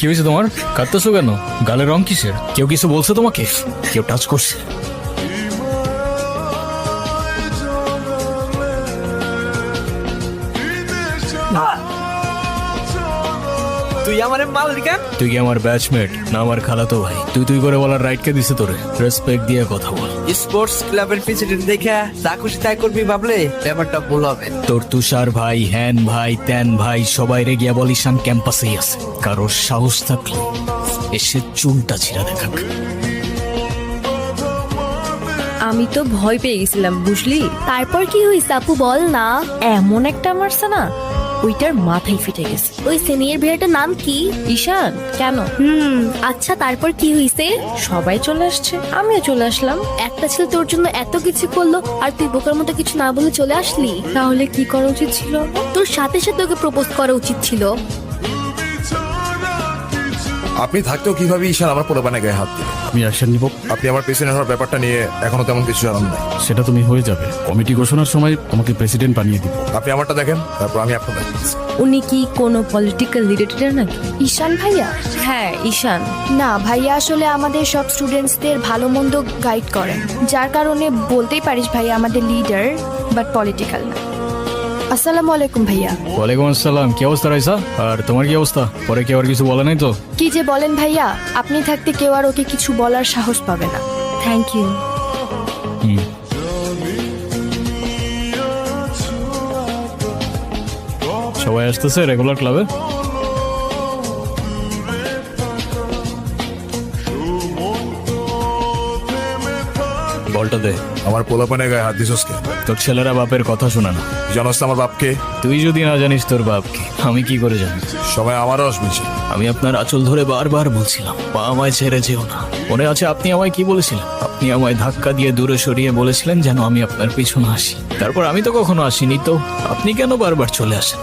কি হয়েছে তোমার? কাঁদতেছো কেন? গালের রং কিসের? কেউ কিছু বলছে তোমাকে? কেউ টাচ করছে? তুই আমার মালিকা? তুই কি আমার ব্যাচমেট না আমার খালাতো ভাই? তুই করে বলার রাইট কে দিছে তোরে? রেসপেক্ট দিয়ে কথা বল। স্পোর্টস ক্লাবের প্রেসিডেন্ট দেখে যা খুশি তাই করবি ভাবলে ব্যাপারটা ভুল হবে। তোর তুষার ভাই, হ্যান ভাই, ত্যান ভাই সবাই রে গিয়া বল ঈশান ক্যাম্পাসেই আছে। কারোর সাহস থাকলে এসে চুলটা ছিঁড়া দেখাক। আমি তো ভয় পেয়ে গেছিলাম বুঝলি। তারপর কি হয়েছে আপু বল না। এমন একটা মারছে না, ওইটার মাথায় ফেটে গেছে। ওই সিনিয়র ভাইয়াটার নাম কি? ঈশান কেন? আচ্ছা তারপর কি হয়েছে? সবাই চলে আসছে, আমিও চলে আসলাম। একটা ছেলে তোর জন্য এত কিছু করলো আর তুই বোকার মতো কিছু না বলে চলে আসলি। তাহলে কি করা উচিত ছিল? তোর সাথে সাথে ওকে প্রপোজ করা উচিত ছিল। আপনি থাকতেও কিভাবে ঈশান আমার পোলাপানে গায়ে হাত দিল? আমি অ্যাকশন নিব। আপনি আমার প্রেসিডেন্ট হওয়ার ব্যাপারটা নিয়ে এখনো তেমন কিছু জানান নাই। সেটা তুমি হয়ে যাবে। কমিটি ঘোষণার সময় তোমাকে প্রেসিডেন্ট বানিয়ে দিব। আপনি আমারটা দেখেন, তারপর আমি আপনার দেখছি। উনি কি কোনো পলিটিক্যাল রিলেটেড নাকি? ঈশান ভাইয়া? হ্যাঁ ঈশান। না ভাইয়া, আসলে আমাদের সব স্টুডেন্টসদের ভালো মন্দ গাইড করেন, যার কারণে বলতেই পারিস ভাইয়া আমাদের লিডার, বাট পলিটিক্যাল না। আসসালামু আলাইকুম ভাইয়া। ওয়ালাইকুম আসসালাম। কি অবস্থা রাইসা? আর তোমার কি অবস্থা? পরে কেউ আর কিছু বলে নাই তো? কি যে বলেন ভাইয়া, আপনি থাকতে কেউ আর ওকে কিছু বলার সাহস পাবে না। Thank you. সবাই আসতেছে রেগুলার ক্লাবে? বলটা দে। আমার পোলাপানে গায়ে হাত দিছস কে? তোর ছেলেরা বাপের কথা শোনা না। জানোস তো আমার বাপকে? তুই যদি না জানিস তোর বাপকে, আমি কি করে জানি? সবাই আমারও আসবিছে। আমি আপনার আঁচল ধরে বারবার বলছিলাম পা আমায় ছেড়ে যেও না। মনে আছে আপনি আমায় কি বলেছিলেন? আপনি আমায় ধাক্কা দিয়ে দূরে সরিয়ে বলেছিলেন যেন আমি আপনার পিছনে আসি। তারপর আমি তো কখনো আসিনি, তো আপনি কেন বারবার চলে আসেন?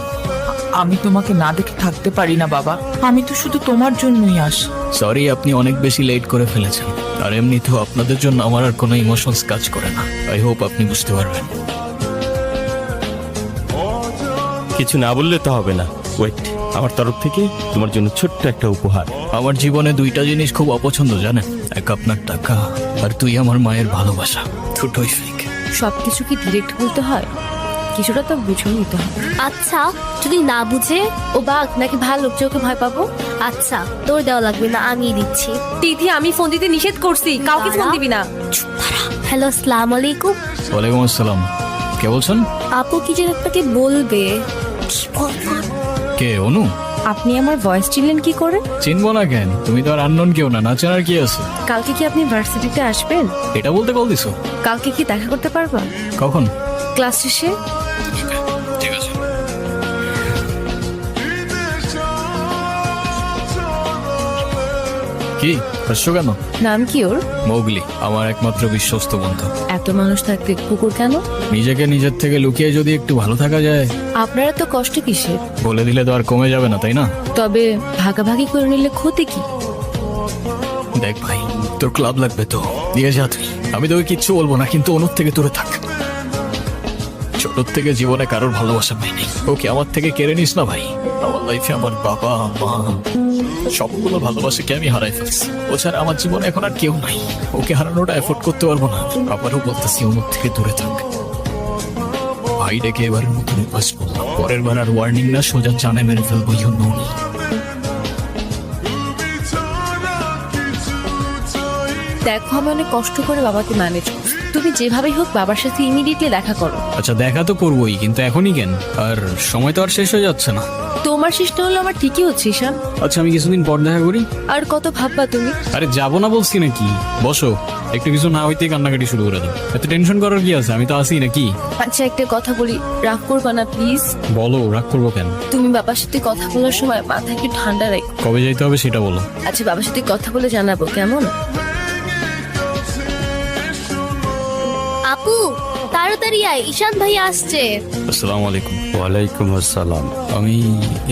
আমি তোমাকে না দেখে থাকতে পারি না বাবা, আমি তো শুধু তোমার জন্যই আসি। সরি, আপনি অনেক বেশি লেট করে ফেলেছেন। আর এমনিতেও আপনাদের জন্য আমার আর কোনো ইমোশনস কাজ করে না। আই হোপ আপনি বুঝতে পারবেন। কিছু না বললে তো হবে না। ওয়েট, আমার তরফ থেকে তোমার জন্য ছোট্ট একটা উপহার। আমার জীবনে দুইটা জিনিস খুব অপছন্দ জানেন, এক আপনার টাকা আর তুই আমার মায়ের ভালোবাসা। দুটোই ফেক। সবকিছু কি ডিরেক্ট বলতে হয়? কিছুটা তো বুঝে নিতে হয়। আচ্ছা যদি না বুঝে? ও বাঘ নাকি ভালো চোখে ভয় পাবো? আচ্ছা তোর দেওয়া লাগবে না, আমিই দিচ্ছি। তিথি, আমি ফোন দিতে নিষেধ করছি, কাউকে ফোন দিবি না। হ্যালো আসসালামু আলাইকুম। ওয়ালাইকুম আসসালাম। কে বলছেন? আপু কি যেন আপনাকে বলবে। কি বলবো? কে? অনু? আপনি আমার ভয়েস চিনলেন কি করে? চিনবো না কেন? তুমি তো আর আননোন কেউ না, চেনার কি আছে? কালকে কি আপনি ভার্সিটিতে আসবেন? এটা বলতে কল দিছো? কালকে কি দেখা করতে পারবেন? কখন? ক্লাস শেষে। ঠিক আছে। কি হাসছো কেন? নাম কি ওর? মৌগলি, আমার একমাত্র বিশ্বস্ত বন্ধু। এত মানুষ থাকতে কুকুর কেন? নিজেকে নিজের থেকে লুকিয়ে যদি একটু ভালো থাকা যায়। আপনারা তো কষ্ট কিসের? বলে দিলে তো আর কমে যাবে না, তাই না? তবে ভাগাভাগি করে নিলে ক্ষতি কি? দেখ ভাই, তোর ক্লাব লাগবে তো দিয়ে যা তুই। আমি তোকে কিচ্ছু বলবো না, কিন্তু অনুর থেকে দূরে থাক। ছোট থেকে জীবনে কারোর ভালোবাসা পাইনি, ওকে আমার থেকে কেড়ে নিস না ভাই। আমার লাইফে আমার বাবা মা সবগুলো ভালোবাসাকে আমি হারাই ফেলছি। ও ছাড়া আমার জীবনে এখন আর কেউ নাই। ওকে হারানোটা এফোর্ড করতে পারবো না। আবারও বলতেছি অনুর থেকে দূরে থাক। ভাই ডেকে এবারের মতো রিকোয়েস্ট করলাম, পরের বার আর ওয়ার্নিং না, সোজা জানে মেরে ফেলবো। You know me. দেখো আমি অনেক কষ্ট করে বাবাকে ম্যানেজ করছি, তুমি যেভাবেই হোক বাবার সাথে ইমিডিয়েটলি দেখা করো। আচ্ছা দেখা তো করবোই, কিন্তু এখনই কেন? আর সময় তো আর শেষ হয়ে যাচ্ছে না। তোমার শেষটা হলো আমার ঠিকই হচ্ছে ঈশান। আচ্ছা আমি কিছুদিন পর দেখা করি। আর কত ভাববা তুমি? আরে যাবো না বলছি নাকি? বসো, একটু কিছু না হইতে কান্নাকাটি শুরু করে দাও। এত টেনশন করার কি আছে? আমি তো আসি নাকি? আচ্ছা একটা কথা বলি, রাগ করবা না প্লিজ। বলো, রাগ করবো কেন? তুমি বাবার সাথে কথা বলার সময় মাথা একটু ঠান্ডা রাখো। কবে যাইতে হবে সেটা বলো। আচ্ছা বাবার সাথে কথা বলে জানাবো, কেমন? আপু তাড়াতাড়ি তাড়াতাড়ি আয়, ঈশান ভাই আসছে। আসসালামু আলাইকুম। ওয়ালাইকুম আসসালাম। আমি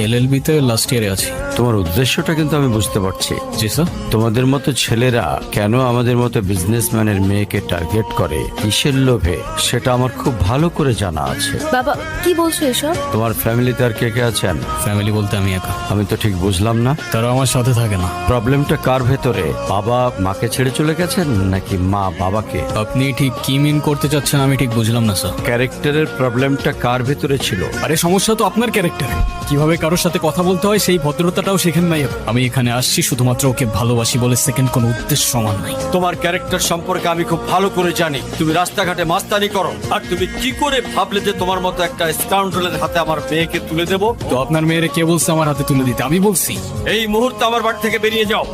এলএলবি তে লাস্ট ইয়ারে আছি। তোমার উদ্দেশ্যটা কিন্তু আমি বুঝতে পারছি। জি স্যার। তোমাদের মতো ছেলেরা কেন আমাদের মতো বিজনেসম্যানের মেয়েকে টার্গেট করে, কিসের লোভে, সেটা আমার খুব ভালো করে জানা আছে। বাবা কি বলছো এসব? তোমার ফ্যামিলিতে আর কে কে আছেন? ফ্যামিলি বলতে আমি একা। আমি তো ঠিক বুঝলাম না। তারা আমার সাথে থাকে না। প্রবলেমটা কার ভেতরে? বাবা মাকে ছেড়ে চলে গেছেন নাকি মা বাবাকে? আপনি ঠিক কি মিন করতে চাচ্ছেন আমি ঠিক বুঝলাম না স্যার। ক্যারেক্টারের প্রবলেমটা কার ভেতরে ছিল? আরে সমস্যা তো আপনার ক্যারেক্টারে। কিভাবে কারোর সাথে কথা বলতে হয় সেই ভদ্রতাটাও শেখেন নাই। আমি এখানে আসছি শুধুমাত্র ওকে ভালোবাসি বলে, সেকেন্ড কোনো উদ্দেশ্য সমান নাই। তোমার ক্যারেক্টার সম্পর্কে আমি খুব ভালো করে জানি। তুমি রাস্তাঘাটে মাস্তানি করো, আর তুমি কি করে ভাবলে যে তোমার মতো একটা স্কাউন্ডলের হাতে আমার মেয়েকে তুলে দেব? তো আপনার মেয়েরে কে বলছে আমার হাতে তুলে দিতে? আমি বলছি। এই মুহূর্তে আমার বাড়ি থেকে বেরিয়ে যাও।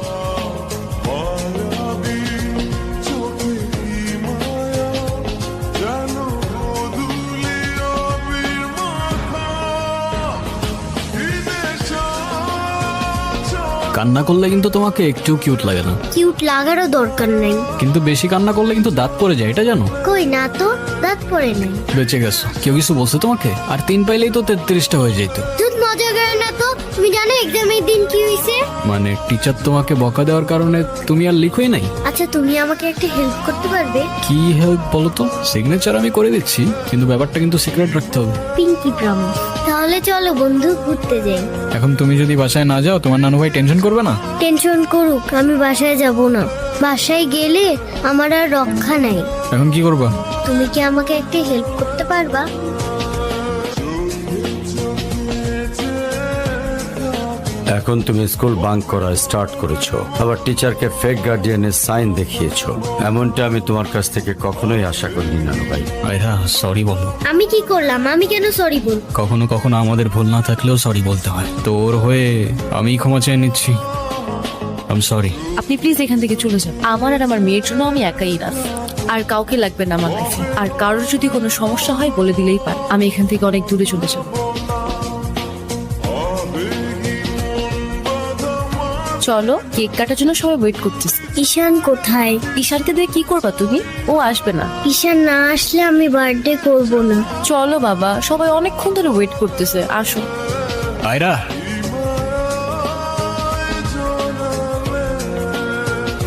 কান্না করলে কিন্তু তোমাকে একটু কিউট লাগে না, কিউট লাগারও দরকার নাই। কিন্তু বেশি কান্না করলে কিন্তু দাঁত পড়ে যায়, এটা জানো? কই না তো, দাঁত পড়ে নাই। বেঁচে গেছো। কেউ কিছু বলছে তোমাকে? আর 3 পাইলেই তো 33টা হয়ে যেত। তুই মজা করে না তো। তুমি জানো এক্সামের দিন কি হয়েছে? মানে টিচার তোমাকে বকা দেওয়ার কারণে তুমি আর লিখোই নাই? আচ্ছা তুমি আমাকে একটা হেল্প করতে পারবে? কি হেল্প বলো তো? সিগনেচার আমি করে দিচ্ছি, কিন্তু ব্যাপারটা কিন্তু সিক্রেট রাখতে হবে। Pinky promise. তাহলে চলো বন্ধু ঘুরতে যাই। এখন তুমি যদি বাসায় না যাও তোমার নানু ভাই টেনশন করবে না? টেনশন করুক, আমি বাসায় যাব না। বাসায় গেলে আমার আর রক্ষা নাই। এখন কি করবা? তুমি কি আমাকে একটা হেল্প করতে পারবা? এখন তুমি স্কুল বাঙ্ক করা স্টার্ট করেছো, আবার টিচারকে ফেক গার্ডিয়ানের সাইন দেখিয়েছো। এমনটা আমি তোমার কাছ থেকে কখনোই আশা করিনি নানু ভাই। আয়রা সরি বলো। আমি কি করলাম? আমি কেন সরি বল? কখনো কখনো আমাদের ভুল না থাকলেও সরি বলতে হয়। তো ওর হয়ে আমি ক্ষমা চেয়ে নিচ্ছি। I am sorry. আপনি প্লিজ এখান থেকে চলে যান। আমার আর আমার মেয়ের জন্য আমি একাই রাস, আর কাউকে লাগবে না আমার লাইফে। আর কারোর যদি কোনো সমস্যা হয় বলে দিলেই পার। আমি এখান থেকে অনেক দূরে চলে যাব। চলো, কেক কাটার জন্য সবাই ওয়েট করতেছে। ঈশান কোথায়? ঈশানকে দিয়ে কি করবা তুমি? ও আসবে না। ঈশান না আসলে আমি বার্থডে করব না। চলো বাবা, সবাই অনেকক্ষণ ধরে ওয়েট করতেছে, আসো। আয়রা,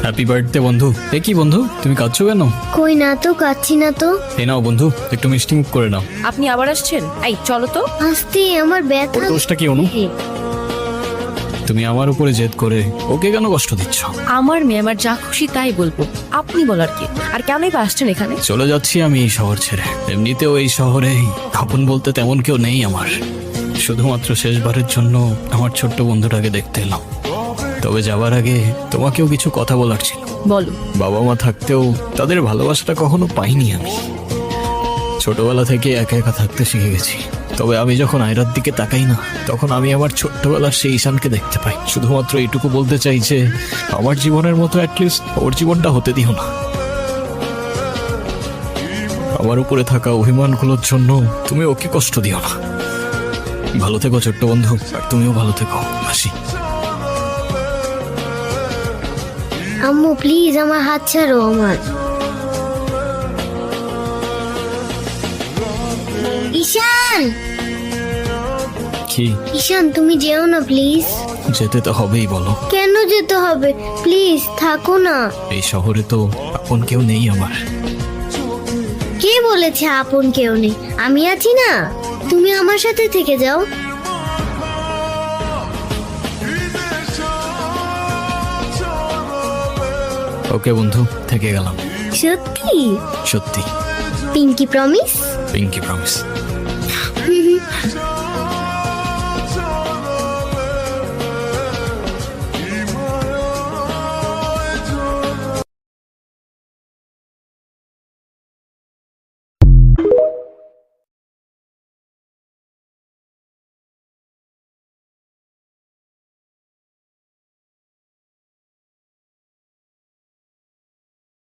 হ্যাপি বার্থডে বন্ধু। এ কি বন্ধু, তুমি কাঁদছো কেন? কই না তো, কাচ্ছি না তো। এই নাও বন্ধু, একটু মিষ্টি মুখ করে নাও। আপনি আবার আসছেন? এই চলো তো। আস্তে, আমার ওর ব্যথা। দোষটা কি অনু? তুমি আমার উপরে জেদ করে ওকে কেন কষ্ট দিচ্ছ? আমার মেয়ে আমার যা খুশি তাই বলবো, আপনি বলার কি? আর কেনই বা আসছেন এখানে? চলে যাচ্ছি আমি এই শহর ছেড়ে। এমনিতেও এই শহরে আপন বলতে তেমন কেউ নেই আমার। শুধুমাত্র শেষবারের জন্য আমার ছোট্ট বন্ধুটাকে দেখতে এলাম। তবে যাবার আগে তোমাকেও কিছু কথা বলার ছিল। বলো। বাবা মা থাকতেও তাদের ভালোবাসাটা কখনো পাইনি আমি। ছোটবেলা থেকে একা একা থাকতে শিখে গেছি। তবে আমি যখন আয়রার দিকে তাকাই না, তখন আমি আমার ছোট্টবেলার সেই ঈশানকে দেখতে পাই। শুধুমাত্র এইটুকু বলতে চাই যে আমার জীবনের মতো অ্যাটলিস্ট ওর জীবনটা হতে দিও না। আমার উপরে থাকা অভিমানগুলোর জন্য তুমি ওকে কষ্ট দিও না। ভালো থেকো ছোট্ট বন্ধু, আর তুমিও ভালো থেকো। আসি। আম্মু প্লিজ আমার হাত ছাড়ো। আমার ঈশান, কি? ঈশান তুমি যেও না প্লিজ। যেতে তো হবেই, বলো। কেন যেতে হবে? প্লিজ থাকো না। এই শহরে তো আপন কেউ নেই আমার। কে বলেছে আপন কেউ নেই? আমি আছি না, তুমি আমার সাথে থেকে যাও। ওকে বন্ধু, থেকে গেলাম। সত্যি? সত্যি। Pinky promise? Pinky promise.